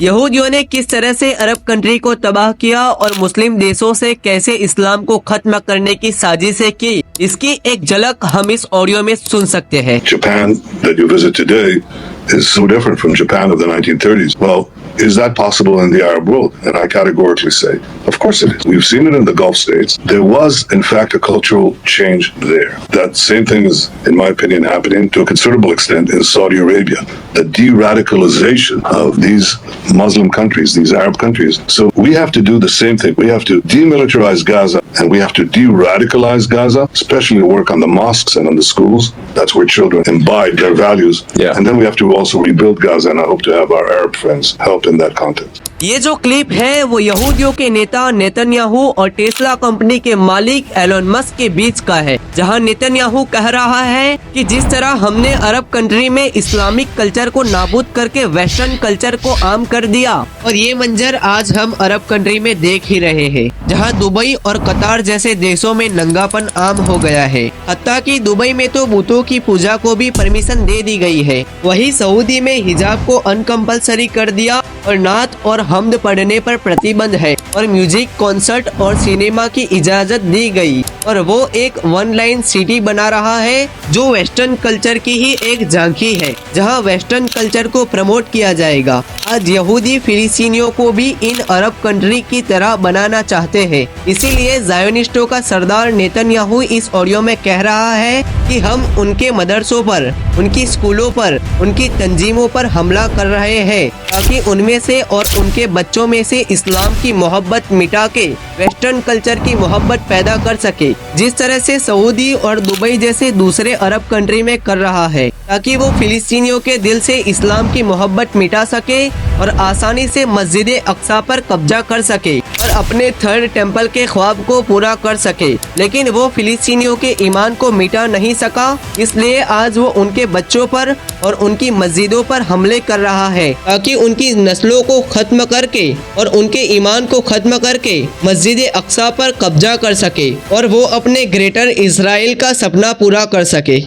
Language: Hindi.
यहूदियों ने किस तरह से अरब कंट्री को तबाह किया और मुस्लिम देशों से कैसे इस्लाम को खत्म करने की साजिशें की, इसकी एक झलक हम इस ऑडियो में सुन सकते हैं। Japan that you visit today is so different from Japan of the 1930s. Well, is that possible in the Arab world? And I categorically say, of course it is. We've seen it in the Gulf states. There was, in fact, a cultural change there. That same thing is, in my opinion, happening to a considerable extent in Saudi Arabia. The de-radicalization of these Muslim countries, these Arab countries. So we have to do the same thing. We have to demilitarize Gaza and we have to de-radicalize Gaza, especially work on the mosques and on the schools. That's where children imbibe their values. Yeah. And then we have to also rebuild Gaza, and I hope to have our Arab friends help in that context. ये जो क्लिप है वो यहूदियों के नेता नेतन्याहू और टेस्ला कंपनी के मालिक एलोन मस्क के बीच का है, जहां नेतन्याहू कह रहा है कि जिस तरह हमने अरब कंट्री में इस्लामिक कल्चर को नाबूद करके वेस्टर्न कल्चर को आम कर दिया, और ये मंजर आज हम अरब कंट्री में देख ही रहे हैं, जहां दुबई और कतार जैसे देशों में नंगापन आम हो गया है। हत्ता कि दुबई में तो बुतों की पूजा को भी परमिशन दे दी गई है। वहीं सऊदी में हिजाब को अनकम्पल्सरी कर दिया और नात और हम्द पढ़ने पर प्रतिबंध है और म्यूजिक, कॉन्सर्ट और सिनेमा की इजाजत दी गई, और वो एक वन लाइन सिटी बना रहा है जो वेस्टर्न कल्चर की ही एक झांकी है, जहां वेस्टर्न कल्चर को प्रमोट किया जाएगा। आज यहूदी फिलिस्तीनियों को भी इन अरब कंट्री की तरह बनाना चाहते हैं। इसीलिए जायोनिस्टों का सरदार नेतन्याहू इस ऑडियो में कह रहा है कि हम उनके मदरसों पर, उनकी स्कूलों पर, उनकी तंजीमों पर हमला कर रहे हैं ताकि उनमें से और उनके बच्चों में से इस्लाम की मोहब्बत मिटा के वेस्टर्न कल्चर की मोहब्बत पैदा कर सके, जिस तरह से सऊदी और दुबई जैसे दूसरे अरब कंट्री में कर रहा है, ताकि वो फिलिस्तीनियों के दिल से इस्लाम की मोहब्बत मिटा सके और आसानी से मस्जिद अक्सा पर कब्जा कर सके और अपने थर्ड टेम्पल के ख्वाब को पूरा कर सके। लेकिन वो फिलिस्तीनियों के ईमान को मिटा नहीं सका, इसलिए आज वो उनके बच्चों पर और उनकी मस्जिदों पर हमले कर रहा है ताकि उनकी नस्लों को खत्म करके और उनके ईमान को खत्म करके मस्जिद अक्सा पर कब्जा कर सके और वो अपने ग्रेटर इजराइल का सपना पूरा कर सके।